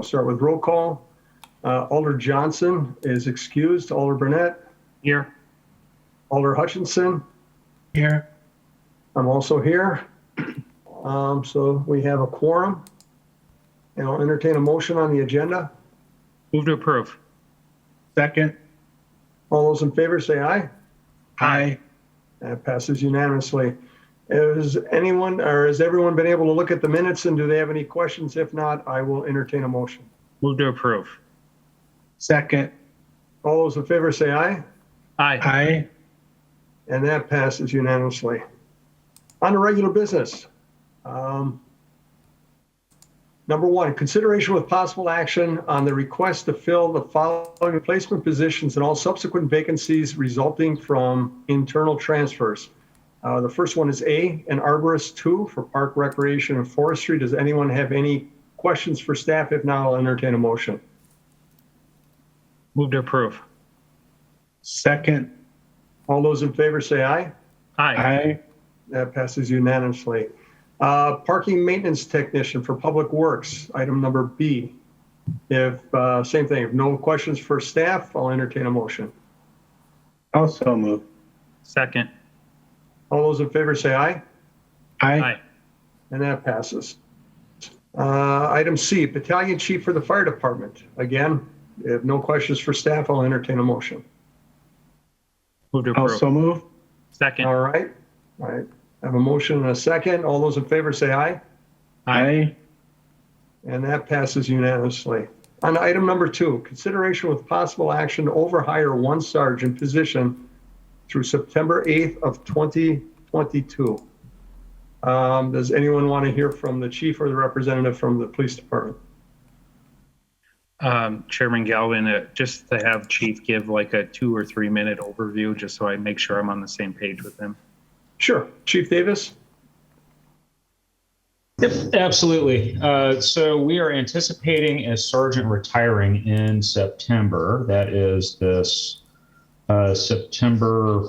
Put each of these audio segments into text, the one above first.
start with roll call. Alder Johnson is excused. Alder Burnett. Here. Alder Hutchinson. Here. I'm also here. So we have a quorum. And I'll entertain a motion on the agenda. Move to approve. Second. All those in favor say aye. Aye. That passes unanimously. Has anyone or has everyone been able to look at the minutes and do they have any questions? If not, I will entertain a motion. Move to approve. Second. All those in favor say aye. Aye. Aye. And that passes unanimously. On to regular business. Number one, consideration with possible action on the request to fill the following replacement positions and all subsequent vacancies resulting from internal transfers. The first one is A, an arborist 2 for park recreation and forestry. Does anyone have any questions for staff? If not, I'll entertain a motion. Move to approve. Second. All those in favor say aye. Aye. Aye. That passes unanimously. Parking maintenance technician for public works, item number B. If same thing, if no questions for staff, I'll entertain a motion. Also move. Second. All those in favor say aye. Aye. Aye. And that passes. Item C, battalion chief for the fire department. Again, if no questions for staff, I'll entertain a motion. Move to approve. Also move. Second. All right. All right. I have a motion and a second. All those in favor say aye. Aye. And that passes unanimously. On item number 2, consideration with possible action to overhire one sergeant position through September 8th of 2022. Does anyone want to hear from the chief or the representative from the police department? Chairman Galvin, just to have Chief give like a 2 or 3 minute overview, just so I make sure I'm on the same page with him. Sure. Chief Davis? Yep, absolutely. So we are anticipating a sergeant retiring in September. That is this September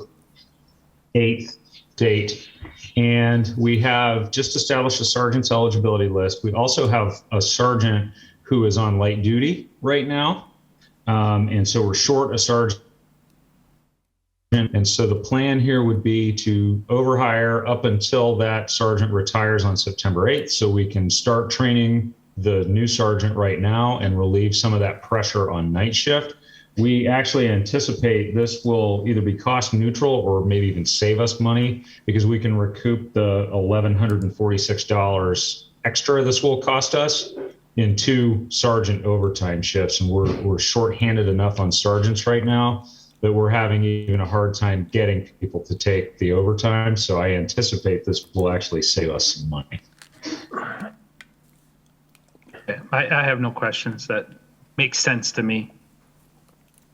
8th date. And we have just established a sergeant's eligibility list. We also have a sergeant who is on light duty right now. And so we're short a sergeant. And so the plan here would be to overhire up until that sergeant retires on September 8th, so we can start training the new sergeant right now and relieve some of that pressure on night shift. We actually anticipate this will either be cost neutral or maybe even save us money, because we can recoup the $1,146 extra this will cost us in 2 sergeant overtime shifts. And we're shorthanded enough on sergeants right now that we're having even a hard time getting people to take the overtime. So I anticipate this will actually save us some money. I have no questions. That makes sense to me.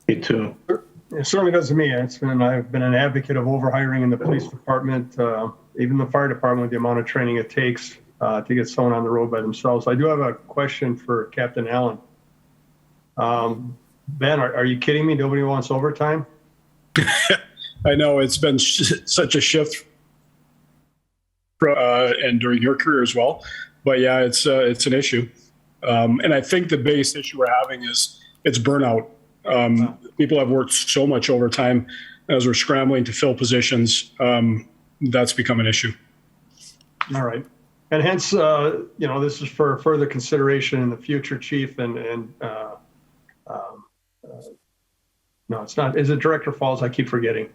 Me too. It certainly does to me. I've been an advocate of overhiring in the police department, even the fire department, with the amount of training it takes to get someone on the road by themselves. I do have a question for Captain Allen. Ben, are you kidding me? Nobody wants overtime? I know it's been such a shift and during your career as well. But yeah, it's an issue. And I think the biggest issue we're having is it's burnout. People have worked so much overtime as we're scrambling to fill positions. That's become an issue. All right. And hence, this is for further consideration in the future, Chief. No, it's not. Is it Director Falls? I keep forgetting.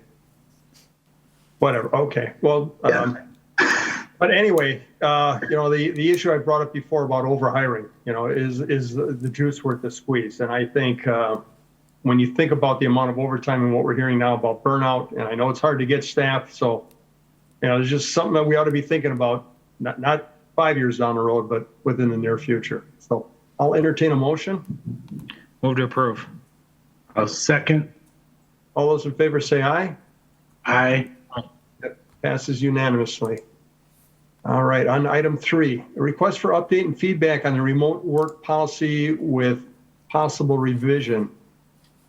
Whatever. Okay. Well, but anyway, the issue I brought up before about overhiring, is the juice worth the squeeze? And I think when you think about the amount of overtime and what we're hearing now about burnout, and I know it's hard to get staff, so there's just something that we ought to be thinking about, not 5 years down the road, but within the near future. So I'll entertain a motion. Move to approve. A second. All those in favor say aye. Aye. That passes unanimously. All right, on item 3, a request for update and feedback on the remote work policy with possible revision.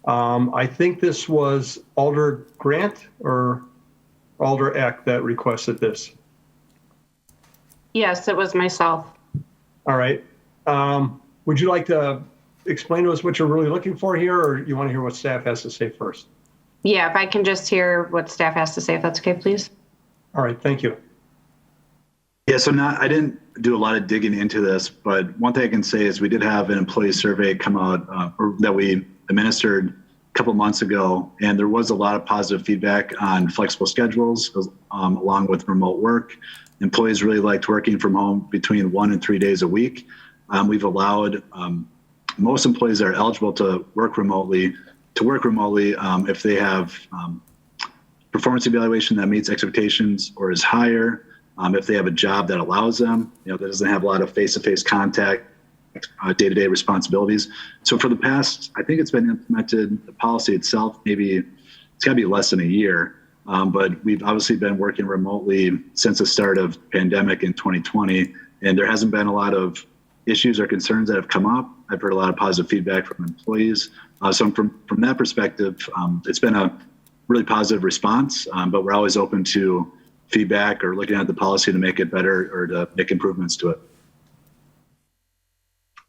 I think this was Alder Grant or Alder Eck that requested this. Yes, it was myself. All right. would you like to explain to us what you're really looking for here, or you want to hear what staff has to say first? Yeah, if I can just hear what staff has to say, if that's okay, please. All right, thank you. Yeah, so I didn't do a lot of digging into this, but one thing I can say is we did have an employee survey come out that we administered a couple months ago, and there was a lot of positive feedback on flexible schedules along with remote work. Employees really liked working from home between 1 and 3 days a week. We've allowed most employees that are eligible to work remotely if they have performance evaluation that meets expectations or is higher. If they have a job that allows them, that doesn't have a lot of face-to-face contact, day-to-day responsibilities. So for the past, I think it's been implemented, the policy itself, maybe it's got to be less than a year. But we've obviously been working remotely since the start of pandemic in 2020, and there hasn't been a lot of issues or concerns that have come up. I've heard a lot of positive feedback from employees. So from that perspective, it's been a really positive response, but we're always open to feedback or looking at the policy to make it better or to make improvements to it.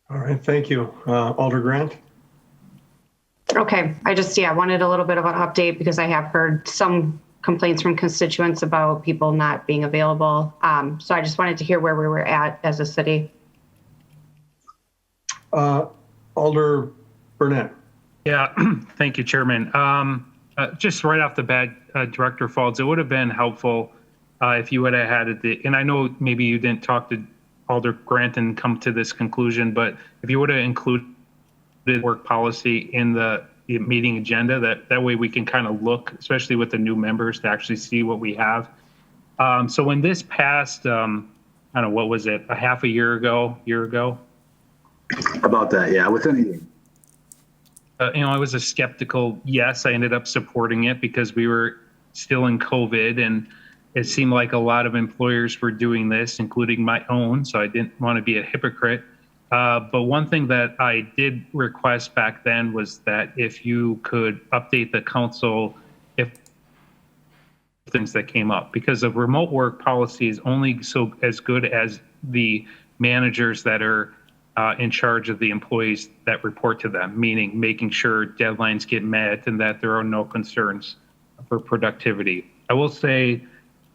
All right, thank you. Alder Grant? Okay, I just, wanted a little bit of an update because I have heard some complaints from constituents about people not being available. So I just wanted to hear where we were at as a city. Alder Burnett? Yeah, thank you, Chairman. Just right off the bat, Director Faulds, it would have been helpful if you would have had it, and I know maybe you didn't talk to Alder Grant and come to this conclusion, but if you would have included work policy in the meeting agenda, that way we can kind of look, especially with the new members, to actually see what we have. So when this passed, I don't know, what was it, a year ago? About that, yeah, within a year. I was a skeptical yes. I ended up supporting it because we were still in COVID, and it seemed like a lot of employers were doing this, including my own. So I didn't want to be a hypocrite. But one thing that I did request back then was that if you could update the council if things that came up, because the remote work policy is only as good as the managers that are in charge of the employees that report to them, meaning making sure deadlines get met and that there are no concerns for productivity. I will say,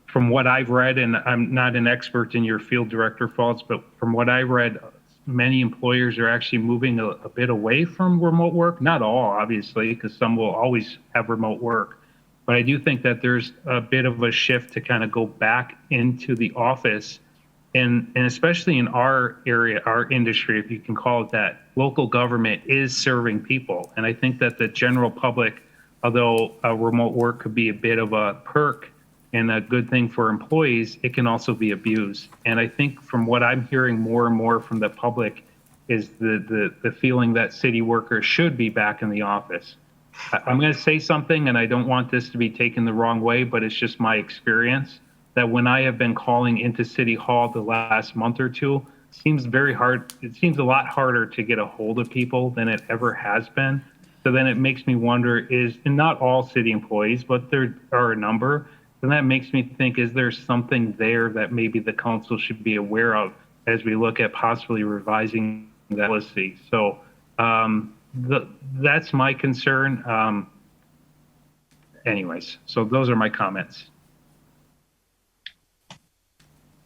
from what I've read, and I'm not an expert in your field, Director Faulds, but from what I read, many employers are actually moving a bit away from remote work. Not all, obviously, because some will always have remote work. But I do think that there's a bit of a shift to kind of go back into the office. And especially in our area, our industry, if you can call it that, local government is serving people. And I think that the general public, although remote work could be a bit of a perk and a good thing for employees, it can also be abused. And I think from what I'm hearing more and more from the public is the feeling that city workers should be back in the office. I'm going to say something, and I don't want this to be taken the wrong way, but it's just my experience that when I have been calling into City Hall the last month or two, it seems very hard. It seems a lot harder to get a hold of people than it ever has been. So then it makes me wonder, and not all city employees, but there are a number, and that makes me think, is there something there that maybe the council should be aware of as we look at possibly revising that policy? So that's my concern. Anyways, so those are my comments.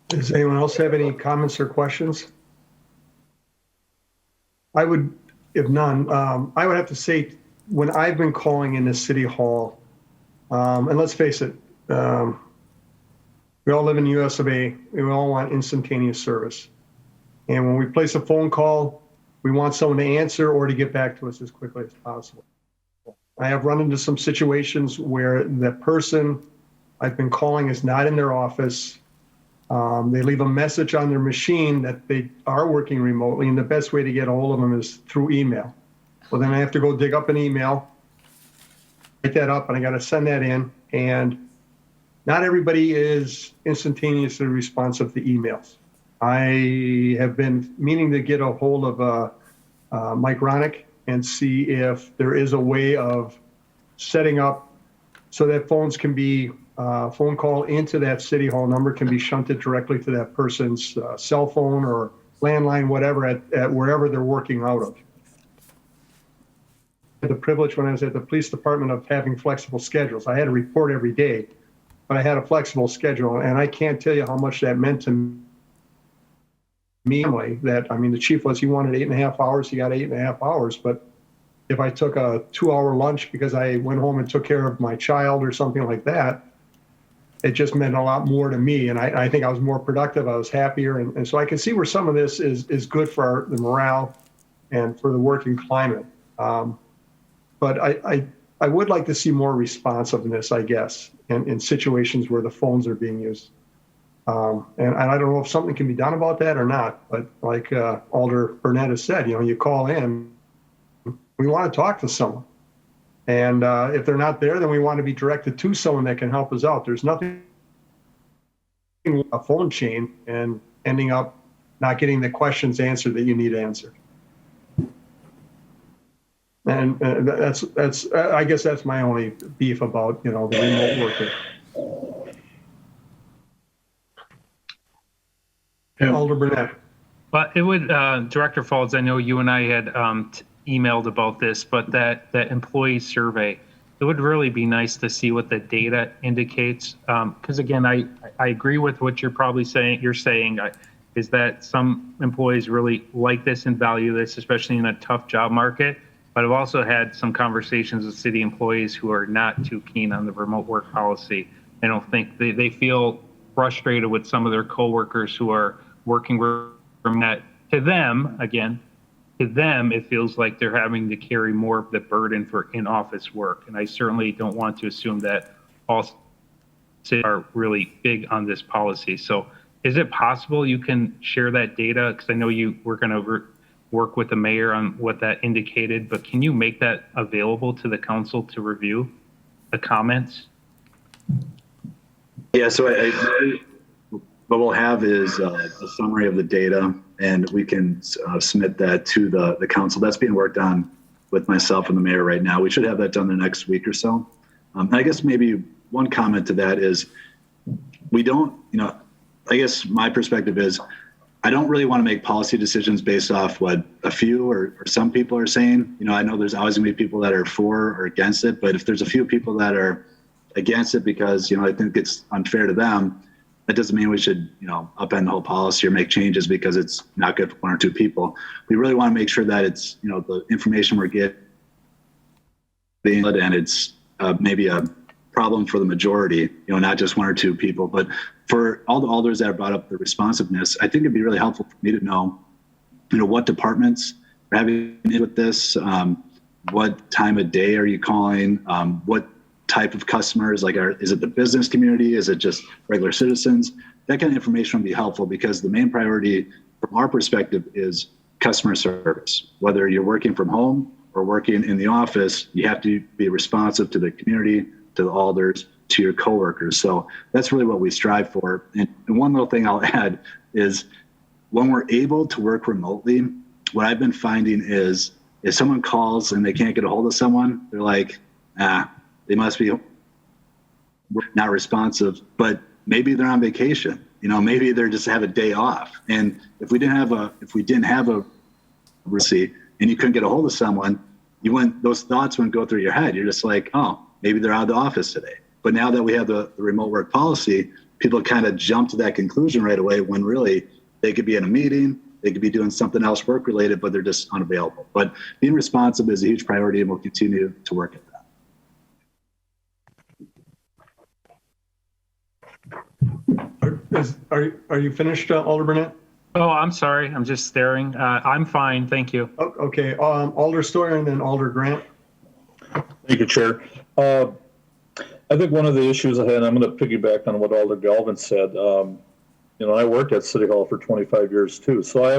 Does anyone else have any comments or questions? I would, if none, I would have to say, when I've been calling into City Hall, and let's face it, we all live in the US of A. We all want instantaneous service. And when we place a phone call, we want someone to answer or to get back to us as quickly as possible. I have run into some situations where the person I've been calling is not in their office. They leave a message on their machine that they are working remotely, and the best way to get a hold of them is through email. Well, then I have to go dig up an email, write that up, and I got to send that in. And not everybody is instantaneously responsive to emails. I have been meaning to get a hold of Mike Ronick and see if there is a way of setting up so that phones can be phone call into that City Hall number can be shunted directly to that person's cell phone or landline, whatever, at wherever they're working out of. I had the privilege when I was at the police department of having flexible schedules. I had to report every day, but I had a flexible schedule, and I can't tell you how much that meant to me. That, I mean, the chief he wanted 8.5 hours, he got 8.5 hours, but if I took a 2-hour lunch because I went home and took care of my child or something like that, it just meant a lot more to me. And I think I was more productive. I was happier. And so I can see where some of this is good for the morale and for the working climate. But I would like to see more responsiveness, I guess, in situations where the phones are being used. And I don't know if something can be done about that or not, but like Alder Burnett has said, you call in, we want to talk to someone. And if they're not there, then we want to be directed to someone that can help us out. There's nothing, a phone chain and ending up not getting the questions answered that you need answered. And that's I guess that's my only beef about, the remote working. Yeah. Alder Burnett. But it would, Director Falls, I know you and I had emailed about this, but that employee survey, it would really be nice to see what the data indicates. Because again, I agree with what you're probably saying. Is that some employees really like this and value this, especially in a tough job market. But I've also had some conversations with city employees who are not too keen on the remote work policy. I don't think they feel frustrated with some of their coworkers who are working from that. To them, it feels like they're having to carry more of the burden for in-office work. And I certainly don't want to assume that all cities are really big on this policy. So is it possible you can share that data? Because I know you were going to work with the mayor on what that indicated, but can you make that available to the council to review the comments? Yeah, so what we'll have is a summary of the data, and we can submit that to the council. That's being worked on with myself and the mayor right now. We should have that done the next week or so. And I guess maybe one comment to that is we don't, I guess my perspective is I don't really want to make policy decisions based off what a few or some people are saying. I know there's always going to be people that are for or against it, but if there's a few people that are against it because, I think it's unfair to them, that doesn't mean we should, upend the whole policy or make changes because it's not good for one or two people. We really want to make sure that it's, the information we're getting and it's maybe a problem for the majority, not just one or two people. But for all the alders that brought up the responsiveness, I think it'd be really helpful for me to know, what departments are having with this, what time of day are you calling, what type of customers, is it the business community? Is it just regular citizens? That kind of information would be helpful because the main priority from our perspective is customer service. Whether you're working from home or working in the office, you have to be responsive to the community, to the alders, to your coworkers. So that's really what we strive for. And one little thing I'll add is when we're able to work remotely, what I've been finding is if someone calls and they can't get a hold of someone, they're like, they must be not responsive, but maybe they're on vacation. Maybe they're just have a day off. And if we didn't have a receipt and you couldn't get a hold of someone, those thoughts wouldn't go through your head. You're just like, oh, maybe they're out of the office today. But now that we have the remote work policy, people kind of jump to that conclusion right away when really they could be in a meeting, they could be doing something else work related, but they're just unavailable. But being responsive is a huge priority and we'll continue to work at that. Are you finished, Alder Burnett? Oh, I'm sorry. I'm just staring. I'm fine. Thank you. Oh, okay. Alder Stoyer and then Alder Grant. Thank you, Chair. I think one of the issues I had, and I'm going to piggyback on what Alder Galvin said. I worked at City Hall for 25 years too, so I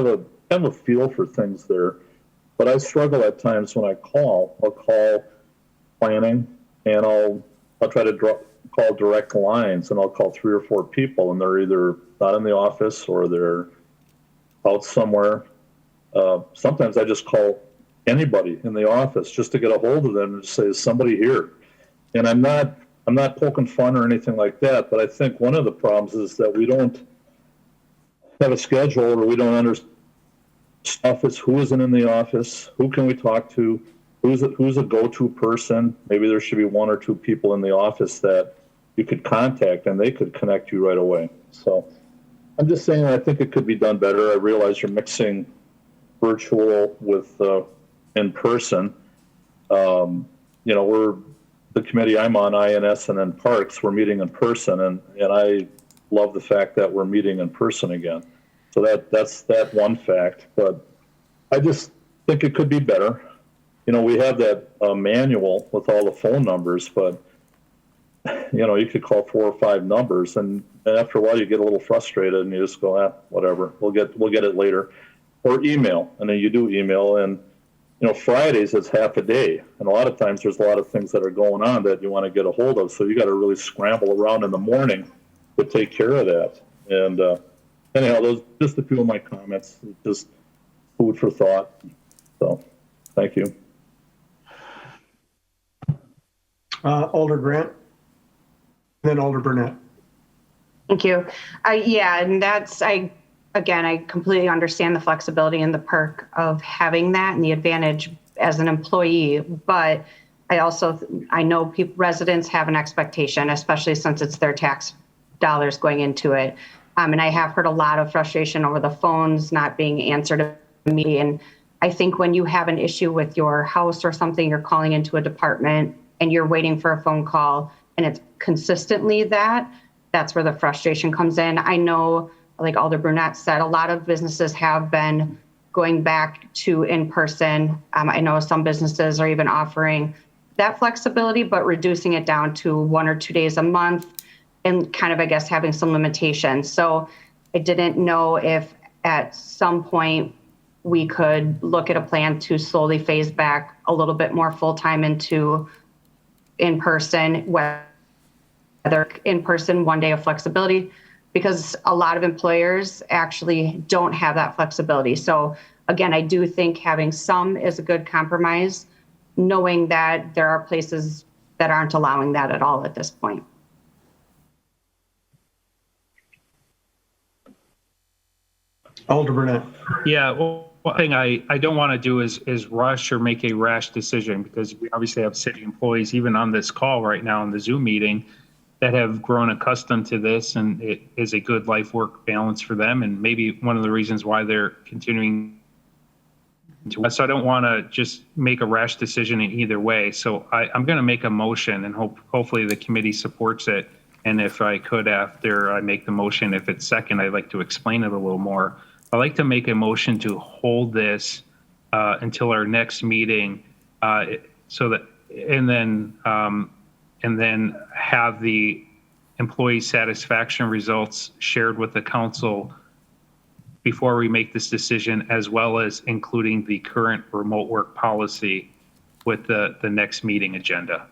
have a feel for things there. But I struggle at times when I call. I'll call planning, and I'll try to call direct lines, and I'll call 3 or 4 people, and they're either not in the office or they're out somewhere. Sometimes I just call anybody in the office just to get a hold of them and just say, is somebody here? And I'm not poking fun or anything like that, but I think one of the problems is that we don't have a schedule or we don't understand office, who isn't in the office, who can we talk to, who's a go-to person. Maybe there should be one or two people in the office that you could contact and they could connect you right away. So I'm just saying, I think it could be done better. I realize you're mixing virtual with in person. You know, we're the committee I'm on, INS and then Parks, we're meeting in person, and I love the fact that we're meeting in person again. So that's that one fact, but I just think it could be better. You know, we have that manual with all the phone numbers, but you know, you could call 4 or 5 numbers, and after a while you get a little frustrated and you just go, whatever, we'll get it later. Or email, and then you do email, and you know, Fridays it's half a day, and a lot of times there's a lot of things that are going on that you want to get a hold of, so you got to really scramble around in the morning to take care of that. And anyhow, those just a few of my comments, just food for thought. So, thank you. Alder Grant, then Alder Burnett. Thank you. Yeah, and I completely understand the flexibility and the perk of having that and the advantage as an employee, but I know residents have an expectation, especially since it's their tax dollars going into it. And I have heard a lot of frustration over the phones not being answered immediately. And I think when you have an issue with your house or something, you're calling into a department and you're waiting for a phone call and it's consistently that's where the frustration comes in. I know, like Alder Burnett said, a lot of businesses have been going back to in-person. I know some businesses are even offering that flexibility, but reducing it down to 1 or 2 days a month and kind of, I guess, having some limitations. So I didn't know if at some point we could look at a plan to slowly phase back a little bit more full-time into in-person, whether in-person, 1 day of flexibility, because a lot of employers actually don't have that flexibility. So again, I do think having some is a good compromise, knowing that there are places that aren't allowing that at all at this point. Alder Burnett. Yeah, well, one thing I don't want to do is rush or make a rash decision, because we obviously have city employees, even on this call right now in the Zoom meeting, that have grown accustomed to this, and it is a good life-work balance for them, and maybe one of the reasons why they're continuing to. So I don't want to just make a rash decision in either way. So I'm going to make a motion, and hopefully the committee supports it. And if I could, after I make the motion, if it's second, I'd like to explain it a little more. I'd like to make a motion to hold this until our next meeting, so that, and then have the employee satisfaction results shared with the council before we make this decision, as well as including the current remote work policy with the next meeting agenda.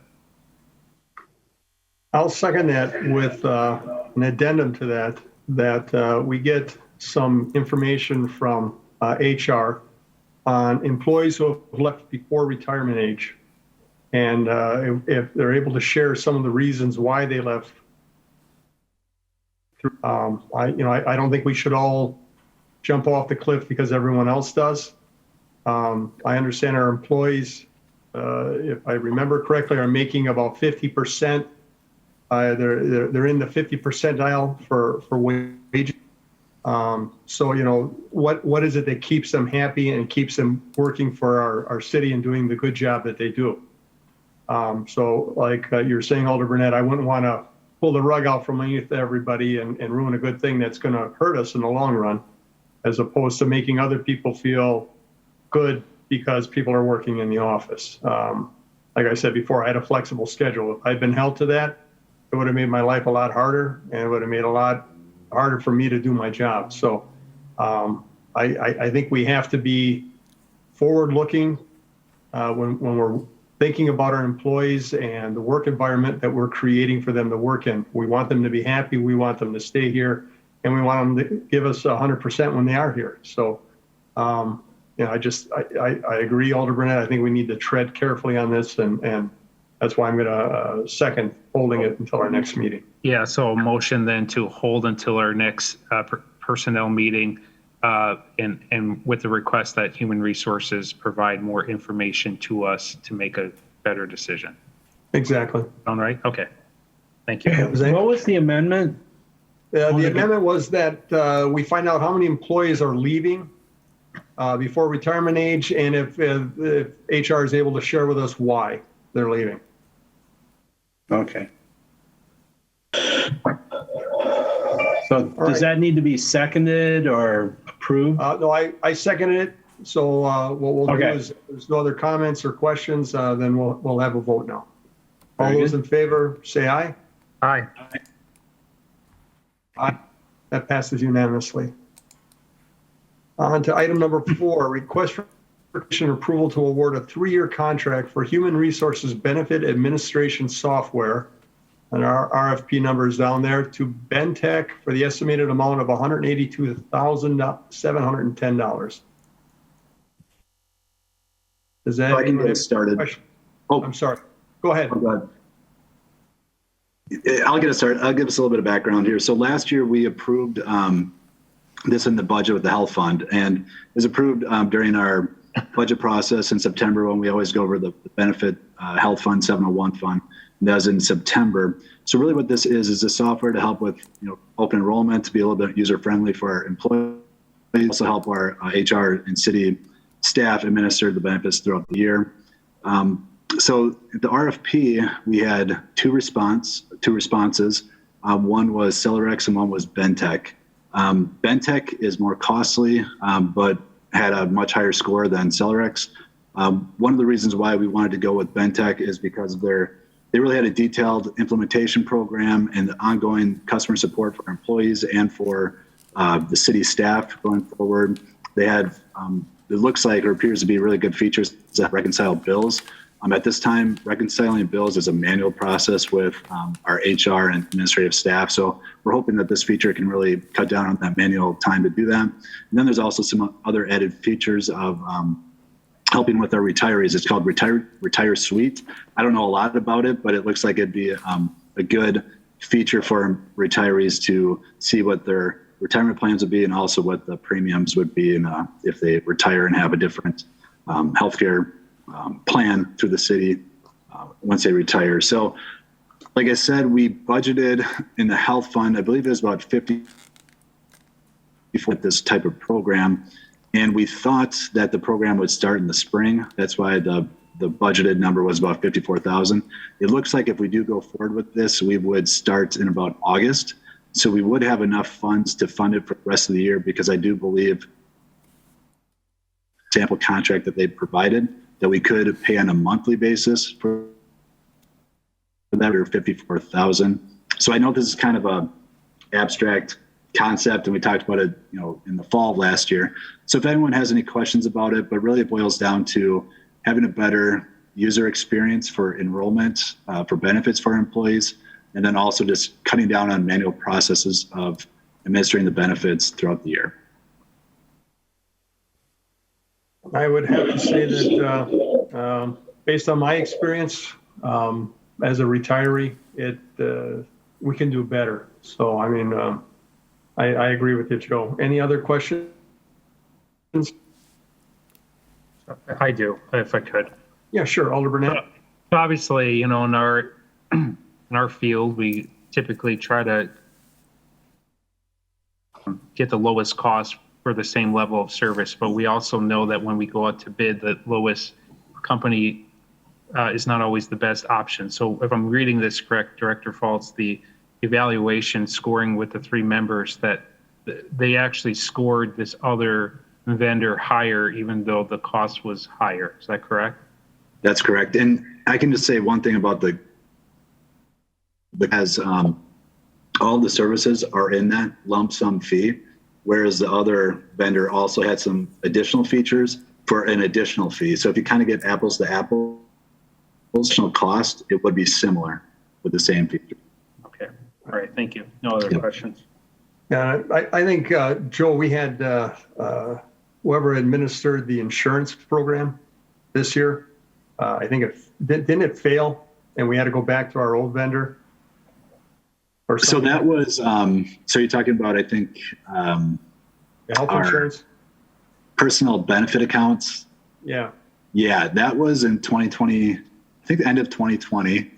I'll second that with an addendum to that we get some information from HR on employees who have left before retirement age. And if they're able to share some of the reasons why they left, I don't think we should all jump off the cliff because everyone else does. I understand our employees, if I remember correctly, are making about 50%. They're in the 50 percentile for wages. So what is it that keeps them happy and keeps them working for our city and doing the good job that they do? So like you're saying, Alder Burnett, I wouldn't want to pull the rug out from underneath everybody and ruin a good thing that's going to hurt us in the long run, as opposed to making other people feel good because people are working in the office. Like I said before, I had a flexible schedule. If I'd been held to that, it would have made my life a lot harder, and it would have made it a lot harder for me to do my job. So I think we have to be forward-looking when we're thinking about our employees and the work environment that we're creating for them to work in. We want them to be happy, we want them to stay here, and we want them to give us 100% when they are here. So, I agree, Alder Burnett. I think we need to tread carefully on this, and that's why I'm going to second holding it until our next meeting. Yeah, so a motion then to hold until our next personnel meeting and with the request that human resources provide more information to us to make a better decision. Exactly. All right. Okay. Thank you. What was the amendment? The amendment was that we find out how many employees are leaving before retirement age, and if HR is able to share with us why they're leaving. Okay. So does that need to be seconded or approved? No, I seconded it. So what we'll do Okay. is, if there's no other comments or questions, then we'll have a vote now. All Very those good. in favor, say aye. Aye. Aye. That passes unanimously. On to item number 4, request for commission approval to award a 3-year contract for human resources benefit administration software. And our RFP number is down there to Bentech for the estimated amount of $182,710. Does that? I can get it started. Oh, I'm sorry. Go ahead. oh, go ahead. I'll get it started. I'll give us a little bit of background here. So last year we approved this in the budget with the health fund, and it was approved during our budget process in September when we always go over the benefit health fund 701 fund. And that was in September. So really what this is a software to help with open enrollment, to be a little bit user friendly for our employees, also help our HR and city staff administer the benefits throughout the year. So the RFP, we had two responses. One was Celerex and one was Bentech. Bentech is more costly, but had a much higher score than Celerex. One of the reasons why we wanted to go with Bentech is because they really had a detailed implementation program and ongoing customer support for employees and for the city staff going forward. They had, it looks like or appears to be really good features that reconcile bills. At this time, reconciling bills is a manual process with our HR and administrative staff. So we're hoping that this feature can really cut down on that manual time to do that. And then there's also some other added features of helping with our retirees. It's called Retire Suite. I don't know a lot about it, but it looks like it'd be a good feature for retirees to see what their retirement plans would be and also what the premiums would be if they retire and have a different healthcare plan through the city once they retire. So like I said, we budgeted in the health fund, I believe it was about 50 for this type of program. And we thought that the program would start in the spring. That's why the budgeted number was about 54,000. It looks like if we do go forward with this, we would start in about August. So we would have enough funds to fund it for the rest of the year, because I do believe sample contract that they provided that we could pay on a monthly basis for that, or 54,000. So I know this is kind of a abstract concept, and we talked about it, in the fall of last year. So if anyone has any questions about it, but really it boils down to having a better user experience for enrollment, for benefits for our employees, and then also just cutting down on manual processes of administering the benefits throughout the year. I would have to say that based on my experience as a retiree, we can do better. So, I mean, I agree with you, Joe. Any other questions? I do, if I could. Yeah, sure. Alder Burnett. Obviously, in our field, we typically try to get the lowest cost for the same level of service, but we also know that when we go out to bid, the lowest company is not always the best option. So if I'm reading this correct, Director Faults, the evaluation scoring with the 3 members, that they actually scored this other vendor higher, even though the cost was higher. Is that correct? That's correct. And I can just say one thing about because all the services are in that lump sum fee, whereas the other vendor also had some additional features for an additional fee. So if you kind of get apples to apples, additional cost, it would be similar with the same feature. Okay. All right. Thank you. No other questions. Yeah, I think, Joe, we had whoever administered the insurance program this year. I think didn't it fail, and we had to go back to our old vendor? So that was, so you're talking about, I think, The health Our- insurance? Personal benefit accounts. Yeah. Yeah, that was in 2020, I think the end of 2020.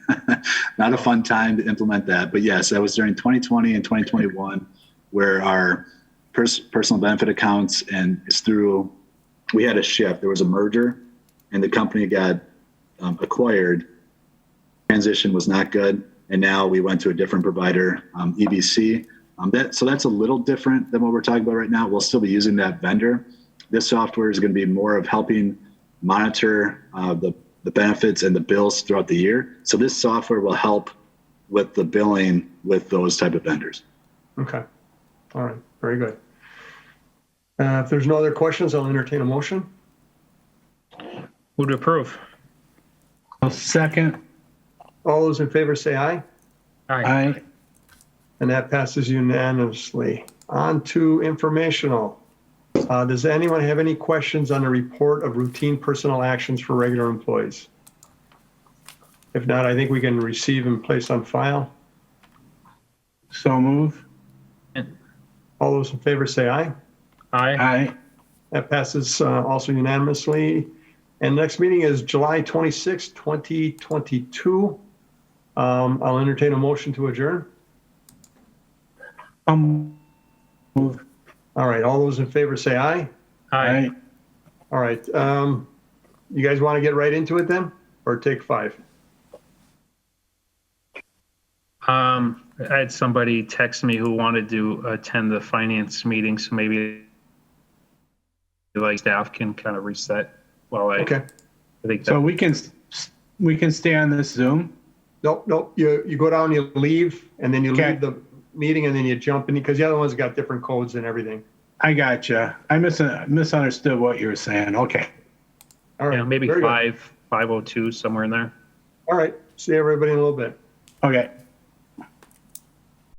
Not a fun time to implement that, but yes, that was during 2020 and 2021 where our personal benefit accounts and it's through, we had a shift. There was a merger and the company got acquired. Transition was not good. And now we went to a different provider, EBC. So that's a little different than what we're talking about right now. We'll still be using that vendor. This software is going to be more of helping monitor the benefits and the bills throughout the year. So this software will help with the billing with those type of vendors. Okay. All right. Very good. If there's no other questions, I'll entertain a motion. Move to approve. I'll second. All those in favor say aye. Aye. And that passes unanimously. On to informational. Does anyone have any questions on the report of routine personnel actions for regular employees? If not, I think we can receive and place on file. So move. All those in favor say aye. Aye. That passes also unanimously. And next meeting is July 26, 2022. I'll entertain a motion to adjourn. Move. All right, all those in favor say aye. Aye. All right, you guys want to get right into it then, or take 5? I had somebody text me who wanted to attend the finance meeting, so maybe like staff can kind of reset while I Okay. think So that, we can stay on this Zoom? Nope, you go down, you leave, and then you Okay. leave the meeting, and then you jump in, because the other one's got different codes and everything. I gotcha. I misunderstood what you were saying. Okay. All right. maybe very good. 5:02 somewhere in there. All right, see everybody in a little bit. Okay.